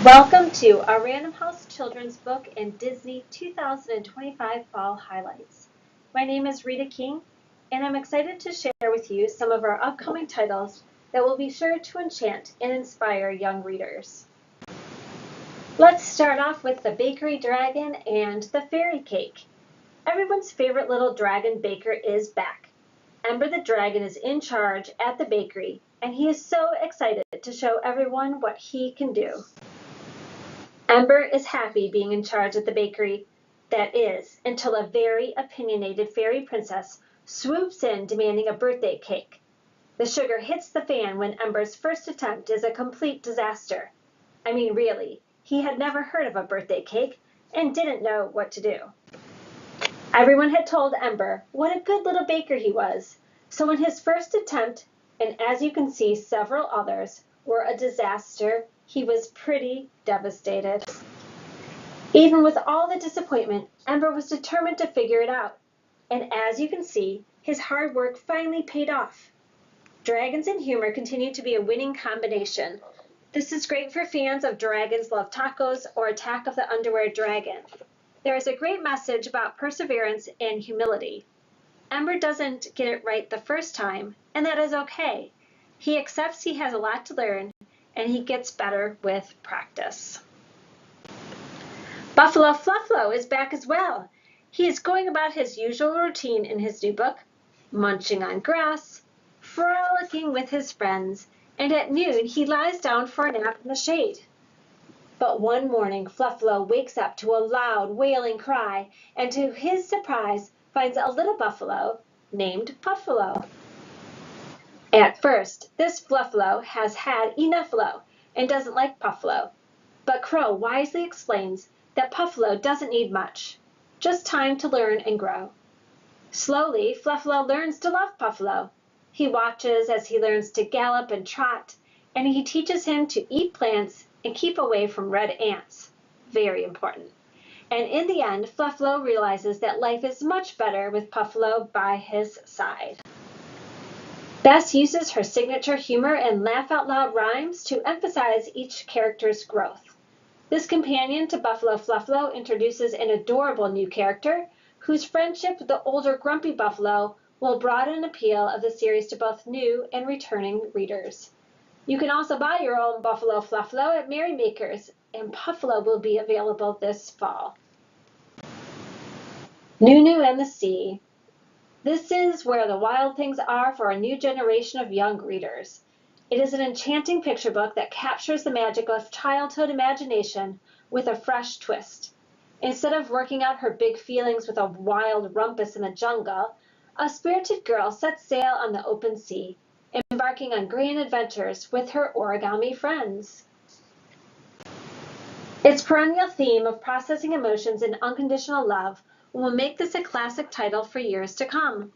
Welcome to our Random House Children's Book and Disney 2025 Fall Highlights. My name is Rita King, and I'm excited to share with you some of our upcoming titles that will be sure to enchant and inspire young readers. Let's start off with The Bakery Dragon and The Fairy Cake. Everyone's favorite little dragon baker is back. Ember the Dragon is in charge at the bakery, and he is so excited to show everyone what he can do. Ember is happy being in charge at the bakery, that is, until a very opinionated fairy princess swoops in demanding a birthday cake. The sugar hits the fan when Ember's first attempt is a complete disaster. I mean, really, he had never heard of a birthday cake and didn't know what to do. Everyone had told Ember what a good little baker he was, so in his first attempt, and as you can see several others, were a disaster, he was pretty devastated. Even with all the disappointment, Ember was determined to figure it out. And as you can see, his hard work finally paid off. Dragons and humor continue to be a winning combination. This is great for fans of Dragons Love Tacos or Attack of the Underwear Dragon. There is a great message about perseverance and humility. Ember doesn't get it right the first time, and that is okay. He accepts he has a lot to learn, and he gets better with practice. Buffalo Fluffalo is back as well. He is going about his usual routine in his new book, munching on grass, frolicking with his friends, and at noon he lies down for a nap in the shade. But one morning Fluffalo wakes up to a loud wailing cry, and to his surprise finds a little buffalo named Puffalo. At first, this Fluffalo has had enough-lo and doesn't like Puffalo, but Crow wisely explains that Puffalo doesn't need much, just time to learn and grow. Slowly, Fluffalo learns to love Puffalo. He watches as he learns to gallop and trot, and he teaches him to eat plants and keep away from red ants. Very important. And in the end, Fluffalo realizes that life is much better with Puffalo by his side. Bess uses her signature humor and laugh-out-loud rhymes to emphasize each character's growth. This companion to Buffalo Fluffalo introduces an adorable new character whose friendship with the older grumpy buffalo will broaden appeal of the series to both new and returning readers. You can also buy your own Buffalo Fluffalo at Merrymakers, and Puffalo will be available this fall. Nunu and the Sea. This is where the wild things are for a new generation of young readers. It is an enchanting picture book that captures the magic of childhood imagination with a fresh twist. Instead of working out her big feelings with a wild rumpus in the jungle, a spirited girl sets sail on the open sea, embarking on grand adventures with her origami friends. Its perennial theme of processing emotions and unconditional love will make this a classic title for years to come.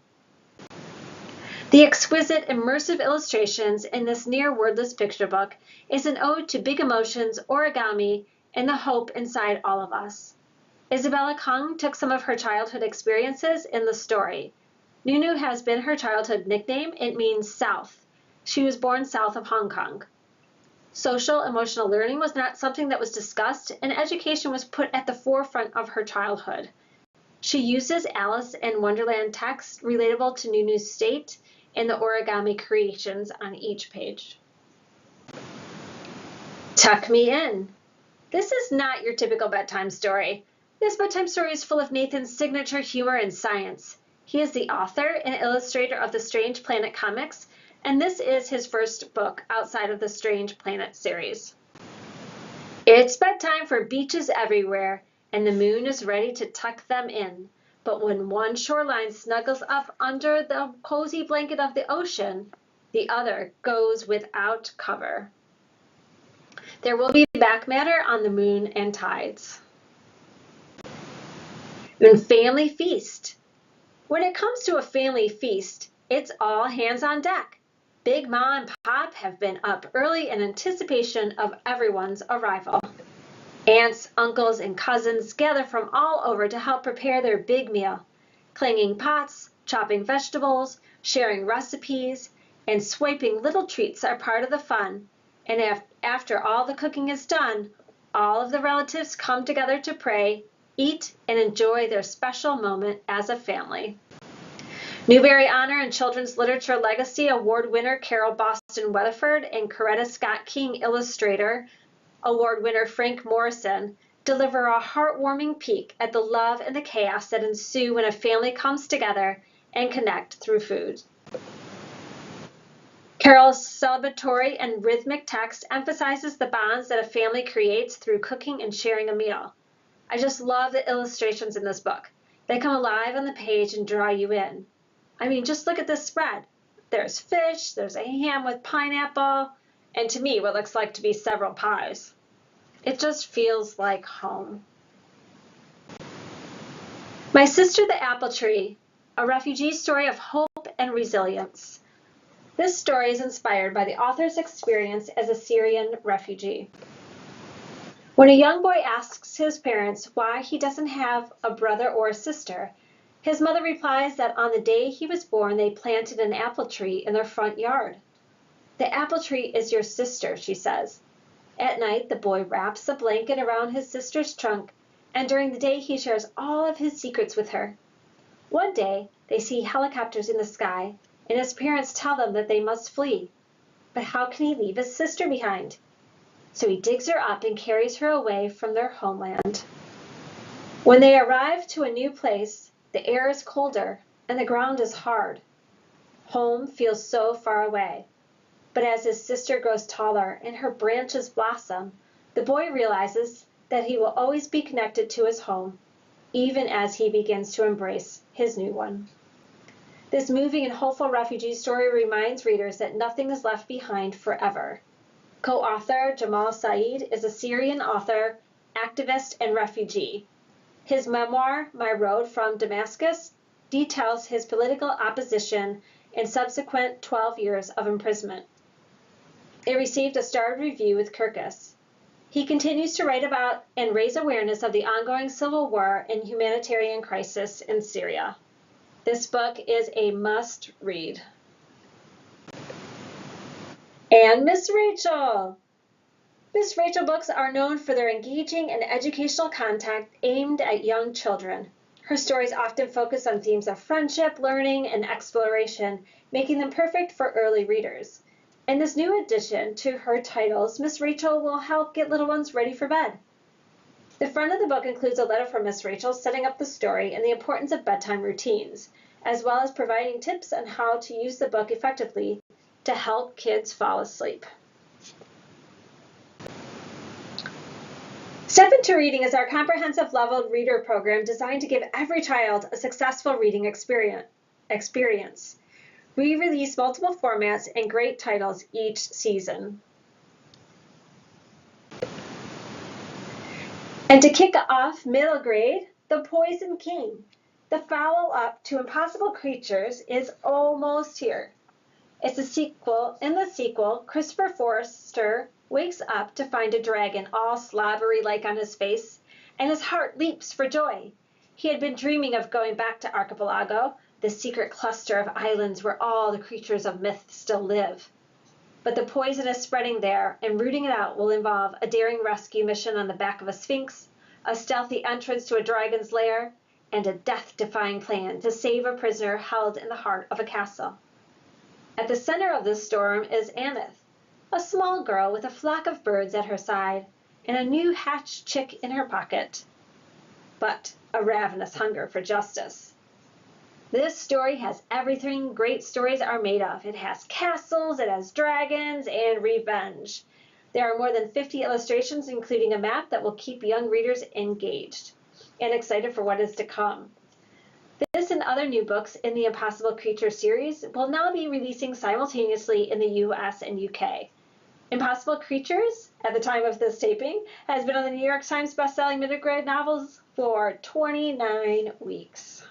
The exquisite, immersive illustrations in this near-wordless picture book is an ode to big emotions, origami, and the hope inside all of us. Isabella Kung took some of her childhood experiences in the story. Nunu has been her childhood nickname. It means south. She was born south of Hong Kong. Social emotional learning was not something that was discussed, and education was put at the forefront of her childhood. She uses Alice in Wonderland text relatable to Nunu's state and the origami creations on each page. Tuck Me In. This is not your typical bedtime story. This bedtime story is full of Nathan's signature humor and science. He is the author and illustrator of the Strange Planet comics, and this is his first book outside of the Strange Planet series. It's bedtime for beaches everywhere, and the moon is ready to tuck them in. But when one shoreline snuggles up under the cozy blanket of the ocean, the other goes without cover. There will be back matter on the moon and tides. And family feast. When it comes to a family feast, it's all hands on deck. Big Ma and Pop have been up early in anticipation of everyone's arrival. Aunts, uncles, and cousins gather from all over to help prepare their big meal. Clanging pots, chopping vegetables, sharing recipes, and swiping little treats are part of the fun. And after all the cooking is done, All of the relatives come together to pray, eat, and enjoy their special moment as a family. Newbery Honor and Children's Literature Legacy Award winner Carol Boston Weatherford and Coretta Scott King illustrator Award winner Frank Morrison deliver a heartwarming peek at the love and the chaos that ensue when a family comes together and connect through food. Carol's celebratory and rhythmic text emphasizes the bonds that a family creates through cooking and sharing a meal. I just love the illustrations in this book. They come alive on the page and draw you in. I mean, just look at this spread. There's fish, there's a ham with pineapple, and to me, what looks like to be several pies. It just feels like home. My Sister the Apple Tree, a refugee story of hope and resilience. This story is inspired by the author's experience as a Syrian refugee. When a young boy asks his parents why he doesn't have a brother or a sister, his mother replies that on the day he was born, they planted an apple tree in their front yard. "The apple tree is your sister," she says. At night, the boy wraps a blanket around his sister's trunk, and during the day, he shares all of his secrets with her. One day, they see helicopters in the sky, and his parents tell them that they must flee. But how can he leave his sister behind? So he digs her up and carries her away from their homeland. When they arrive to a new place, the air is colder and the ground is hard. Home feels so far away. But as his sister grows taller and her branches blossom, the boy realizes that he will always be connected to his home, even as he begins to embrace his new one. This moving and hopeful refugee story reminds readers that nothing is left behind forever. Co-author Jamal Said is a Syrian author, activist, and refugee. His memoir, My Road from Damascus, details his political opposition and subsequent 12 years of imprisonment. It received a starred review with Kirkus. He continues to write about and raise awareness of the ongoing civil war and humanitarian crisis in Syria. This book is a must-read. And Miss Rachel! Miss Rachel books are known for their engaging and educational content aimed at young children. Her stories often focus on themes of friendship, learning, and exploration, making them perfect for early readers. In this new addition to her titles, Miss Rachel will help get little ones ready for bed. The front of the book includes a letter from Miss Rachel setting up the story and the importance of bedtime routines, as well as providing tips on how to use the book effectively to help kids fall asleep. Step Into Reading is our comprehensive leveled reader program designed to give every child a successful reading experience. We release multiple formats and great titles each season. And to kick off middle grade, The Poison King. The follow-up to Impossible Creatures is almost here. It's a sequel. In the sequel, Christopher Forrester wakes up to find a dragon all slobbery-like on his face, and his heart leaps for joy. He had been dreaming of going back to Archipelago, the secret cluster of islands where all the creatures of myth still live. But the poison is spreading there, and rooting it out will involve a daring rescue mission on the back of a sphinx, a stealthy entrance to a dragon's lair, and a death-defying plan to save a prisoner held in the heart of a castle. At the center of this storm is Aneth, a small girl with a flock of birds at her side and a new hatched chick in her pocket, but a ravenous hunger for justice. This story has everything great stories are made of. It has castles, it has dragons, and revenge. There are more than 50 illustrations, including a map that will keep young readers engaged and excited for what is to come. This and other new books in the Impossible Creature series will now be releasing simultaneously in the US and UK. Impossible Creatures, at the time of this taping, has been on the New York Times bestselling middle grade novels for 29 weeks.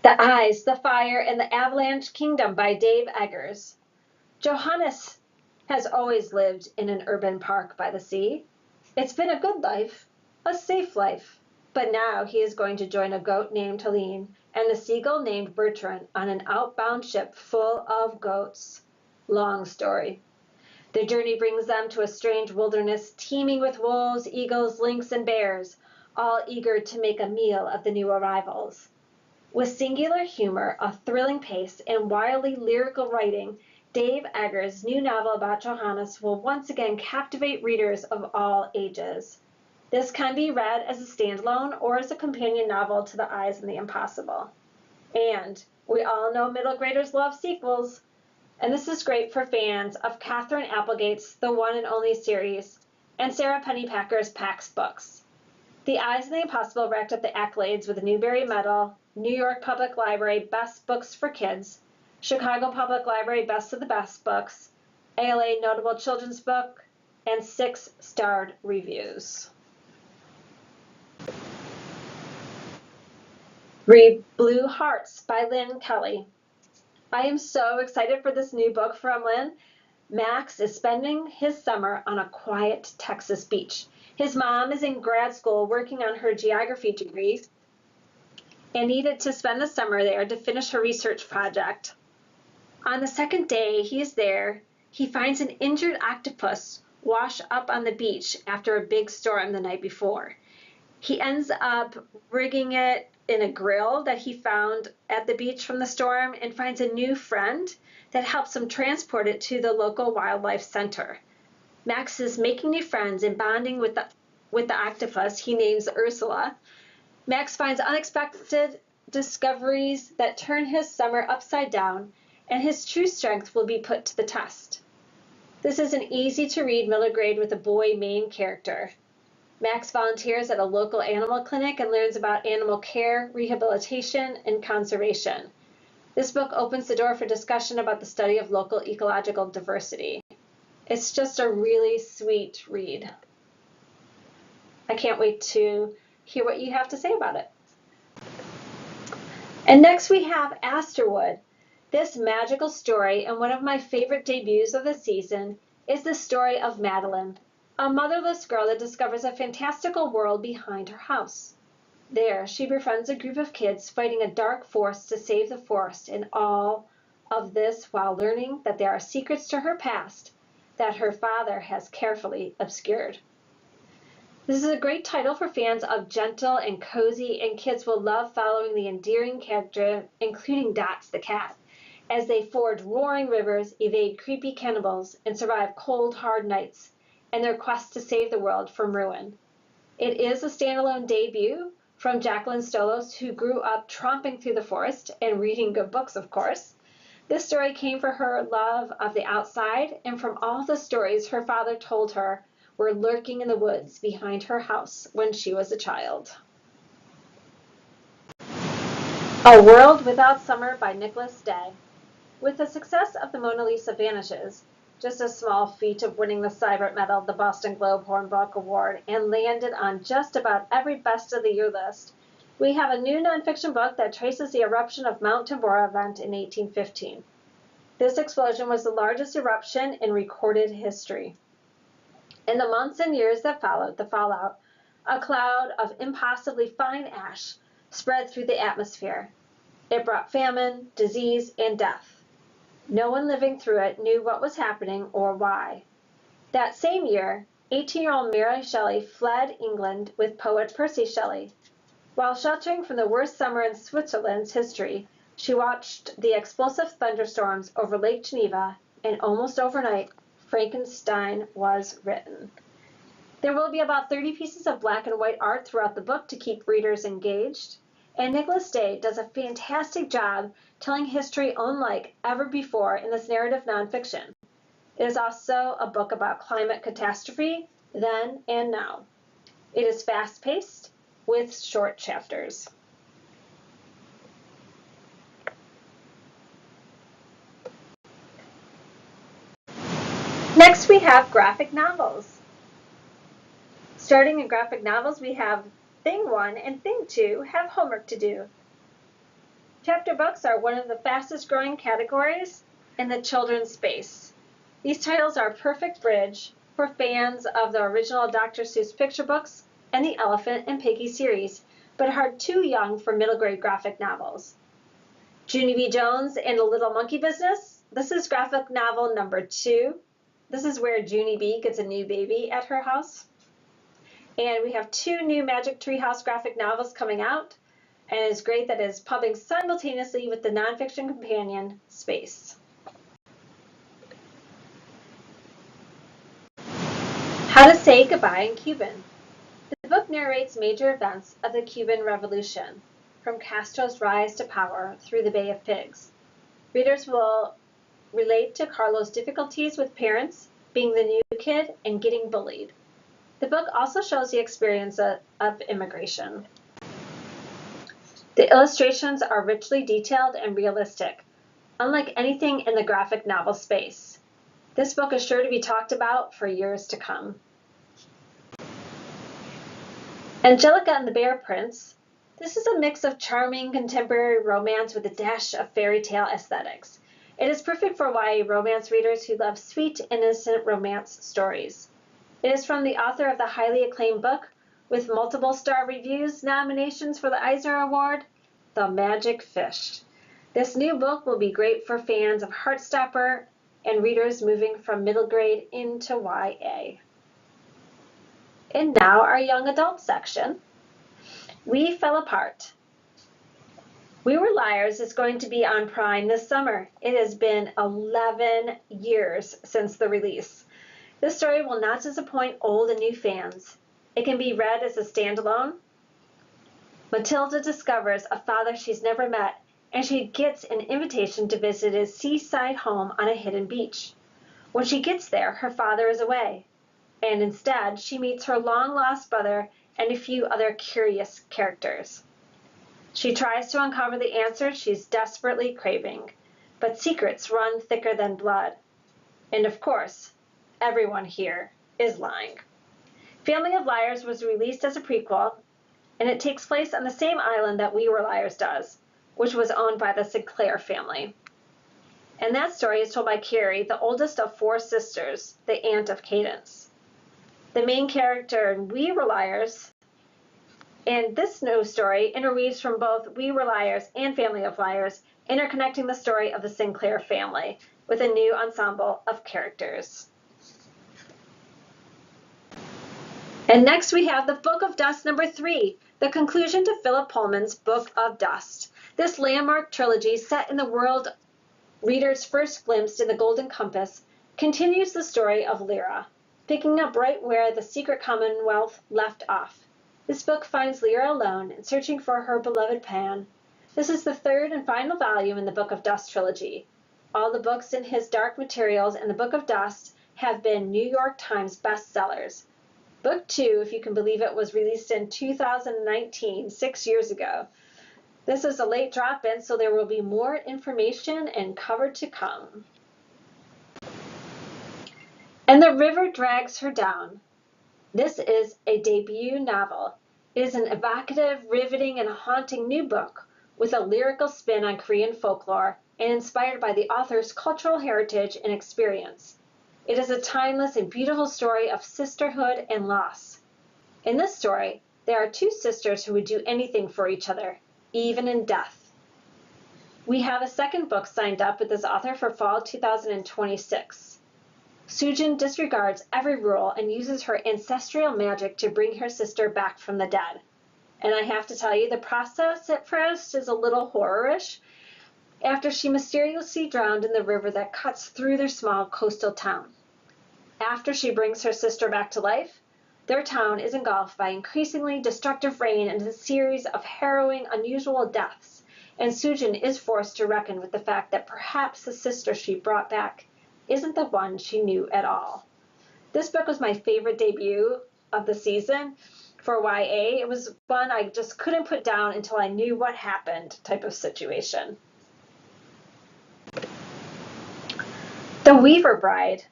The Ice, the Fire, and the Avalanche Kingdom by Dave Eggers. Johannes has always lived in an urban park by the sea. It's been a good life, a safe life, but now he is going to join a goat named Helene and a seagull named Bertrand on an outbound ship full of goats. Long story. Their journey brings them to a strange wilderness teeming with wolves, eagles, lynx, and bears, all eager to make a meal of the new arrivals. With singular humor, a thrilling pace, and wildly lyrical writing, Dave Eggers' new novel about Johannes will once again captivate readers of all ages. This can be read as a standalone or as a companion novel to The Eyes and the Impossible. And we all know middle graders love sequels, and this is great for fans of Katherine Applegate's The One and Only series and Sarah Pennypacker's Pax books. The Eyes and the Impossible racked up the accolades with the Newbery Medal, New York Public Library Best Books for Kids, Chicago Public Library Best of the Best Books, ALA Notable Children's Book, and 6-starred reviews. Read Blue Hearts by Lynn Kelly. I am so excited for this new book from Lynn. Max is spending his summer on a quiet Texas beach. His mom is in grad school working on her geography degree and needed to spend the summer there to finish her research project. On the second day he is there, he finds an injured octopus wash up on the beach after a big storm the night before. He ends up rigging it in a grill that he found at the beach from the storm and finds a new friend that helps him transport it to the local wildlife center. Max is making new friends and bonding with the octopus he names Ursula. Max finds unexpected discoveries that turn his summer upside down, and his true strength will be put to the test. This is an easy-to-read middle grade with a boy main character. Max volunteers at a local animal clinic and learns about animal care, rehabilitation, and conservation. This book opens the door for discussion about the study of local ecological diversity. It's just a really sweet read. I can't wait to hear what you have to say about it. And next we have Asterwood. This magical story, and one of my favorite debuts of the season, is the story of Madeline, a motherless girl that discovers a fantastical world behind her house. There, she befriends a group of kids fighting a dark force to save the forest, and all of this while learning that there are secrets to her past that her father has carefully obscured. This is a great title for fans of gentle and cozy, and kids will love following the endearing character, including Dots the cat, as they ford roaring rivers, evade creepy cannibals, and survive cold, hard nights in their quest to save the world from ruin. It is a standalone debut from Jacqueline Stolos, who grew up tromping through the forest and reading good books, of course. This story came from her love of the outside and from all the stories her father told her were lurking in the woods behind her house when she was a child. A World Without Summer by Nicholas Day. With the success of The Mona Lisa Vanishes, just a small feat of winning the Cybert Medal, the Boston Globe Hornbook Award, and landed on just about every Best of the Year list, we have a new nonfiction book that traces the eruption of Mount Tambora event in 1815. This explosion was the largest eruption in recorded history. In the months and years that followed the fallout, a cloud of impossibly fine ash spread through the atmosphere. It brought famine, disease, and death. No one living through it knew what was happening or why. That same year, 18-year-old Mary Shelley fled England with poet Percy Shelley. While sheltering from the worst summer in Switzerland's history, she watched the explosive thunderstorms over Lake Geneva, and almost overnight, Frankenstein was written. There will be about 30 pieces of black and white art throughout the book to keep readers engaged, and Nicholas Day does a fantastic job telling history unlike ever before in this narrative nonfiction. It is also a book about climate catastrophe, then and now. It is fast-paced with short chapters. Next we have graphic novels. Starting in graphic novels, we have Thing 1 and Thing 2 have homework to do. Chapter books are one of the fastest growing categories in the children's space. These titles are a perfect bridge for fans of the original Dr. Seuss picture books and the Elephant and Piggy series, but are too young for middle grade graphic novels. Junie B. Jones and the Little Monkey Business. This is graphic novel number 2. This is where Junie B gets a new baby at her house. And we have 2 new Magic Treehouse graphic novels coming out. And it's great that it is pubbing simultaneously with the nonfiction companion, Space. How to Say Goodbye in Cuban. The book narrates major events of the Cuban Revolution, from Castro's rise to power through the Bay of Pigs. Readers will relate to Carlo's difficulties with parents, being the new kid, and getting bullied. The book also shows the experience of immigration. The illustrations are richly detailed and realistic, unlike anything in the graphic novel space. This book is sure to be talked about for years to come. Angelica and the Bear Prince. This is a mix of charming contemporary romance with a dash of fairy tale aesthetics. It is perfect for YA romance readers who love sweet, innocent romance stories. It is from the author of the highly acclaimed book, with multiple star reviews, nominations for the Eisner Award, The Magic Fish. This new book will be great for fans of Heartstopper and readers moving from middle grade into YA. And now our young adult section. We Fell Apart. We Were Liars is going to be on Prime this summer. It has been 11 years since the release. This story will not disappoint old and new fans. It can be read as a standalone. Matilda discovers a father she's never met, and she gets an invitation to visit his seaside home on a hidden beach. When she gets there, her father is away, and instead she meets her long-lost brother and a few other curious characters. She tries to uncover the answers she's desperately craving, but secrets run thicker than blood. And of course, everyone here is lying. Family of Liars was released as a prequel, and it takes place on the same island that We Were Liars does, which was owned by the Sinclair family. And that story is told by Carrie, the oldest of 4 sisters, the aunt of Cadence. The main character in We Were Liars and this new story interweaves from both We Were Liars and Family of Liars, interconnecting the story of the Sinclair family with a new ensemble of characters. And next we have the Book of Dust number 3, the conclusion to Philip Pullman's Book of Dust. This landmark trilogy, set in the world readers first glimpsed in The Golden Compass, continues the story of Lyra, picking up right where the Secret Commonwealth left off. This book finds Lyra alone and searching for her beloved Pan. This is the 3rd and final volume in the Book of Dust trilogy. All the books in his Dark Materials and the Book of Dust have been New York Times bestsellers. Book 2, if you can believe it, was released in 2019, 6 years ago. This is a late drop-in, so there will be more information and cover to come. And the River Drags Her Down. This is a debut novel. It is an evocative, riveting, and haunting new book with a lyrical spin on Korean folklore and inspired by the author's cultural heritage and experience. It is a timeless and beautiful story of sisterhood and loss. In this story, there are 2 sisters who would do anything for each other, even in death. We have a second book signed up with this author for fall 2026. Sujin disregards every rule and uses her ancestral magic to bring her sister back from the dead. And I have to tell you, the process at first is a little horror-ish, after she mysteriously drowned in the river that cuts through their small coastal town. After she brings her sister back to life, their town is engulfed by increasingly destructive rain and a series of harrowing, unusual deaths, and Sujin is forced to reckon with the fact that perhaps the sister she brought back isn't the one she knew at all. This book was my favorite debut of the season for YA. It was one I just couldn't put down until I knew what happened type of situation. The Weaver Bride.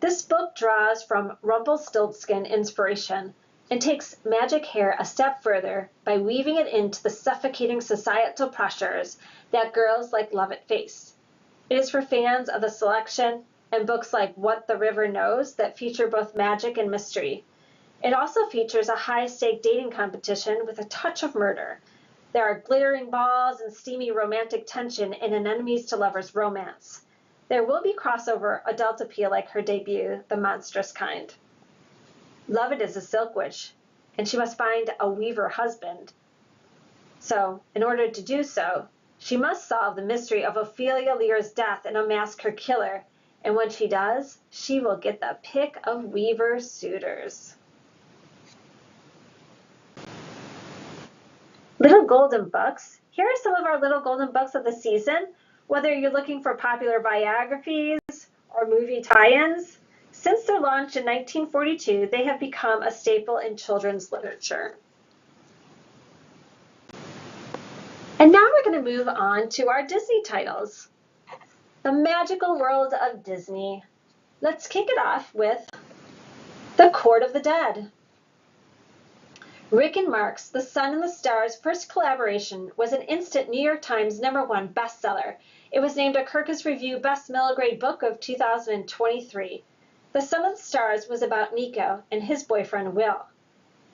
This book draws from Rumpelstiltskin inspiration and takes magic hair a step further by weaving it into the suffocating societal pressures that girls like Lovett face. It is for fans of the selection and books like What the River Knows that feature both magic and mystery. It also features a high-stake dating competition with a touch of murder. There are glittering balls and steamy romantic tension in an enemies to lovers romance. There will be crossover adult appeal like her debut, The Monstrous Kind. Lovett is a silk witch, and she must find a weaver husband. So, in order to do so, she must solve the mystery of Ophelia Lear's death and unmask her killer. And when she does, she will get the pick of weaver suitors. Little Golden Books. Here are some of our Little Golden Books of the season. Whether you're looking for popular biographies or movie tie-ins, since their launch in 1942, they have become a staple in children's literature. And now we're going to move on to our Disney titles. The Magical World of Disney. Let's kick it off with The Court of the Dead. Rick and Mark's The Sun and the Stars' first collaboration was an instant New York Times #1 bestseller. It was named a Kirkus Review Best Middle Grade Book of 2023. The Sun and the Stars was about Nico and his boyfriend Will.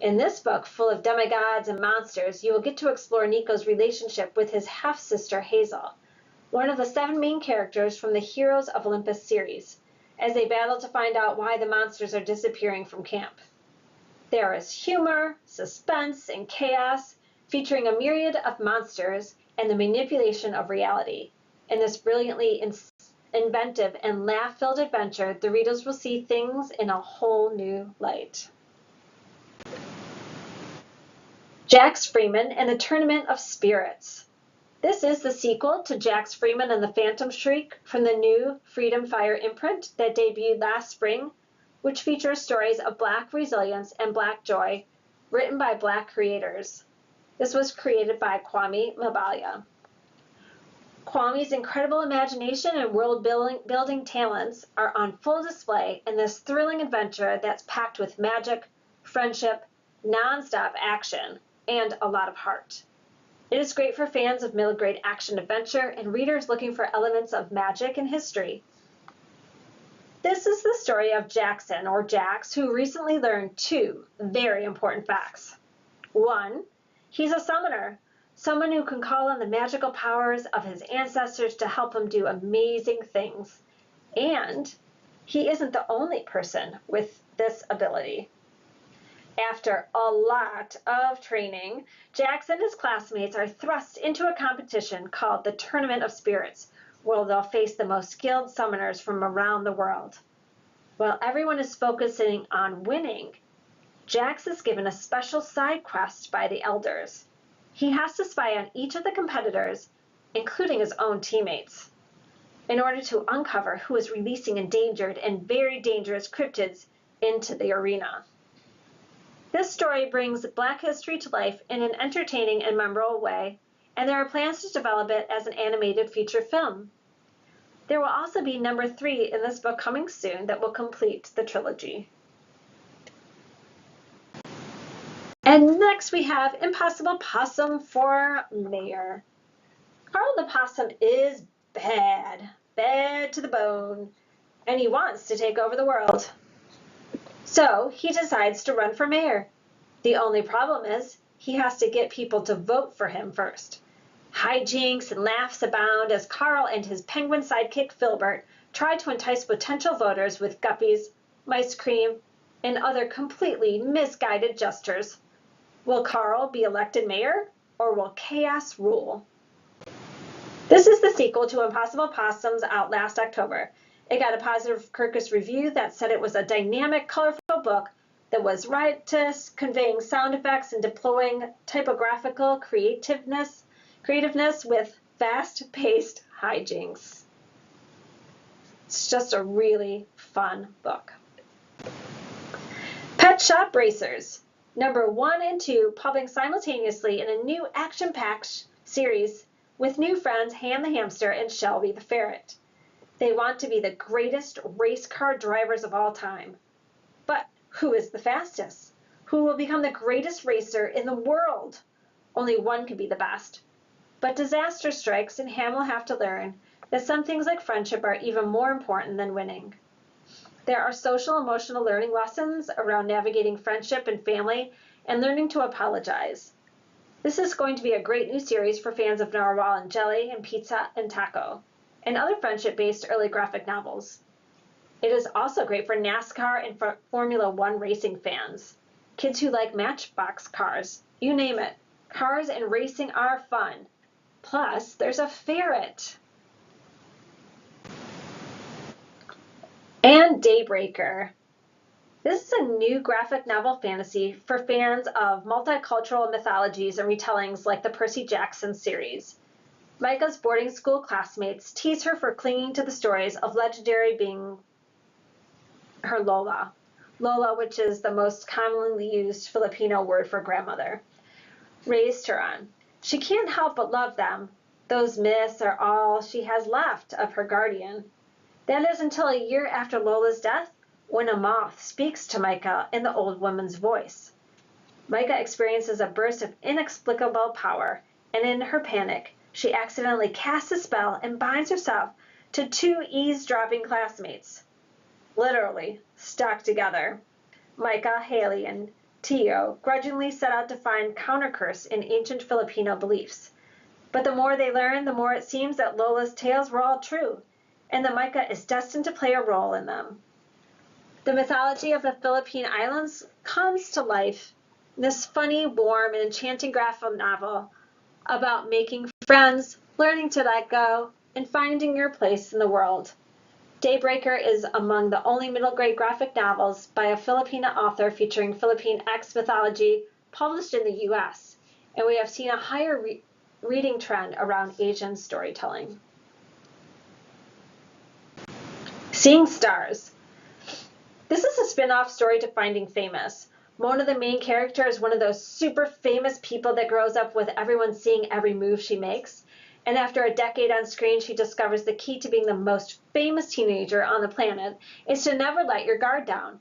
In this book, full of demigods and monsters, you will get to explore Nico's relationship with his half-sister Hazel, one of the 7 main characters from the Heroes of Olympus series, as they battle to find out why the monsters are disappearing from camp. There is humor, suspense, and chaos, featuring a myriad of monsters and the manipulation of reality. In this brilliantly inventive and laugh-filled adventure, the readers will see things in a whole new light. Jax Freeman and the Tournament of Spirits. This is the sequel to Jax Freeman and the Phantom Shriek from the new Freedom Fire imprint that debuted last spring, which features stories of Black resilience and Black joy, written by Black creators. This was created by Kwame Mabalia. Kwame's incredible imagination and world-building talents are on full display in this thrilling adventure that's packed with magic, friendship, non-stop action, and a lot of heart. It is great for fans of middle grade action adventure and readers looking for elements of magic and history. This is the story of Jackson, or Jax, who recently learned 2 very important facts. 1, he's a summoner, someone who can call on the magical powers of his ancestors to help him do amazing things. And he isn't the only person with this ability. After a lot of training, Jax and his classmates are thrust into a competition called the Tournament of Spirits, where they'll face the most skilled summoners from around the world. While everyone is focusing on winning, Jax is given a special side quest by the elders. He has to spy on each of the competitors, including his own teammates, in order to uncover who is releasing endangered and very dangerous cryptids into the arena. This story brings Black history to life in an entertaining and memorable way, and there are plans to develop it as an animated feature film. There will also be #3 in this book coming soon that will complete the trilogy. And next we have Impossible Possum for Mayor. Carl the Possum is bad to the bone, and he wants to take over the world. So he decides to run for mayor. The only problem is he has to get people to vote for him first. Hijinks and laughs abound as Carl and his penguin sidekick Filbert try to entice potential voters with guppies, mice cream, and other completely misguided gestures. Will Carl be elected mayor, or will chaos rule? This is the sequel to Impossible Possums, out last October. It got a positive Kirkus review that said it was a dynamic, colorful book that was riotous, conveying sound effects and deploying typographical creativeness with fast-paced hijinks. It's just a really fun book. Pet Shop Racers, #1 and 2, publishing simultaneously in a new action-packed series with new friends Ham the Hamster and Shelby the Ferret. They want to be the greatest race car drivers of all time. But who is the fastest? Who will become the greatest racer in the world? Only one can be the best. But disaster strikes, and Ham will have to learn that some things like friendship are even more important than winning. There are social emotional learning lessons around navigating friendship and family and learning to apologize. This is going to be a great new series for fans of narwhal and jelly and pizza and taco. and other friendship-based early graphic novels. It is also great for NASCAR and for Formula One racing fans. Kids who like Matchbox cars, you name it. Cars and racing are fun. Plus, there's a ferret. And Daybreaker. This is a new graphic novel fantasy for fans of multicultural mythologies and retellings like the Percy Jackson series. Micah's boarding school classmates tease her for clinging to the stories of legendary being her Lola. Lola, which is the most commonly used Filipino word for grandmother, raised her on. She can't help but love them. Those myths are all she has left of her guardian. That is until a year after Lola's death, when a moth speaks to Micah in the old woman's voice. Micah experiences a burst of inexplicable power, and in her panic, she accidentally casts a spell and binds herself to two eavesdropping classmates. Literally, stuck together. Micah, Haley, and Tio grudgingly set out to find countercurse in ancient Filipino beliefs. But the more they learn, the more it seems that Lola's tales were all true, and that Micah is destined to play a role in them. The mythology of the Philippine Islands comes to life in this funny, warm, and enchanting graphic novel about making friends, learning to let go, and finding your place in the world. Daybreaker is among the only middle grade graphic novels by a Filipino author featuring Philippine X mythology published in the US, and we have seen a higher reading trend around Asian storytelling. Seeing Stars. This is a spin-off story to Finding Famous. Mona, the main character, is one of those super famous people that grows up with everyone seeing every move she makes. And after a decade on screen, she discovers the key to being the most famous teenager on the planet is to never let your guard down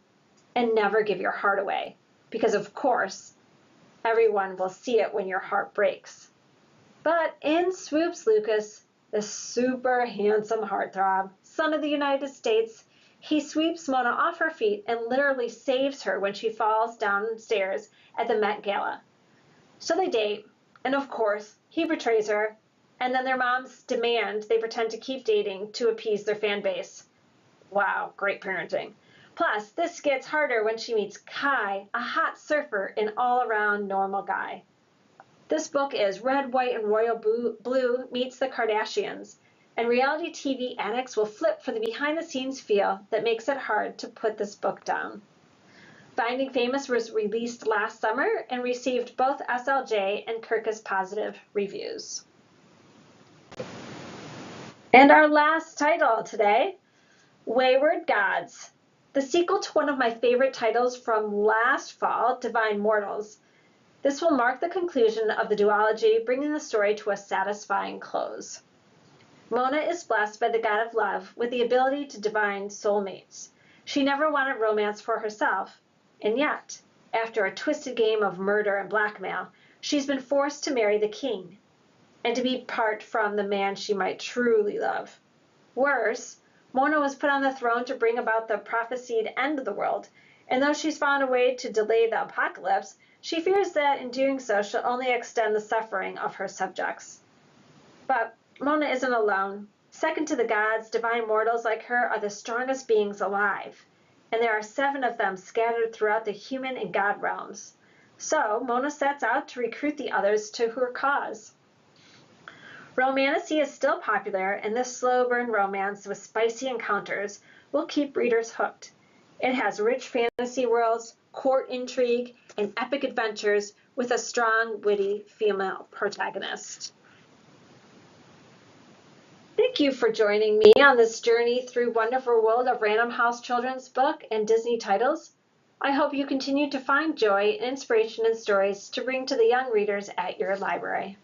and never give your heart away. Because of course, everyone will see it when your heart breaks. But in swoops Lucas, the super handsome heartthrob, son of the United States. He sweeps Mona off her feet and literally saves her when she falls downstairs at the Met Gala. So they date, and of course, he betrays her, and then their moms demand they pretend to keep dating to appease their fan base. Wow, great parenting. Plus, this gets harder when she meets Kai, a hot surfer and all-around normal guy. This book is Red, White, and Royal Blue meets the Kardashians, and reality TV addicts will flip for the behind-the-scenes feel that makes it hard to put this book down. Finding Famous was released last summer and received both SLJ and Kirkus positive reviews. And our last title today, Wayward Gods, the sequel to one of my favorite titles from last fall, Divine Mortals. This will mark the conclusion of the duology, bringing the story to a satisfying close. Mona is blessed by the god of love with the ability to divine soulmates. She never wanted romance for herself, and yet, after a twisted game of murder and blackmail, she's been forced to marry the king, and to be part from the man she might truly love. Worse, Mona was put on the throne to bring about the prophesied end of the world, and though she's found a way to delay the apocalypse, she fears that in doing so she'll only extend the suffering of her subjects. But Mona isn't alone. Second to the gods, divine mortals like her are the strongest beings alive, and there are 7 of them scattered throughout the human and god realms. So Mona sets out to recruit the others to her cause. Romantasy is still popular, and this slow burn romance with spicy encounters will keep readers hooked. It has rich fantasy worlds, court intrigue, and epic adventures with a strong, witty female protagonist. Thank you for joining me on this journey through wonderful world of Random House children's book and Disney titles. I hope you continue to find joy and inspiration in stories to bring to the young readers at your library.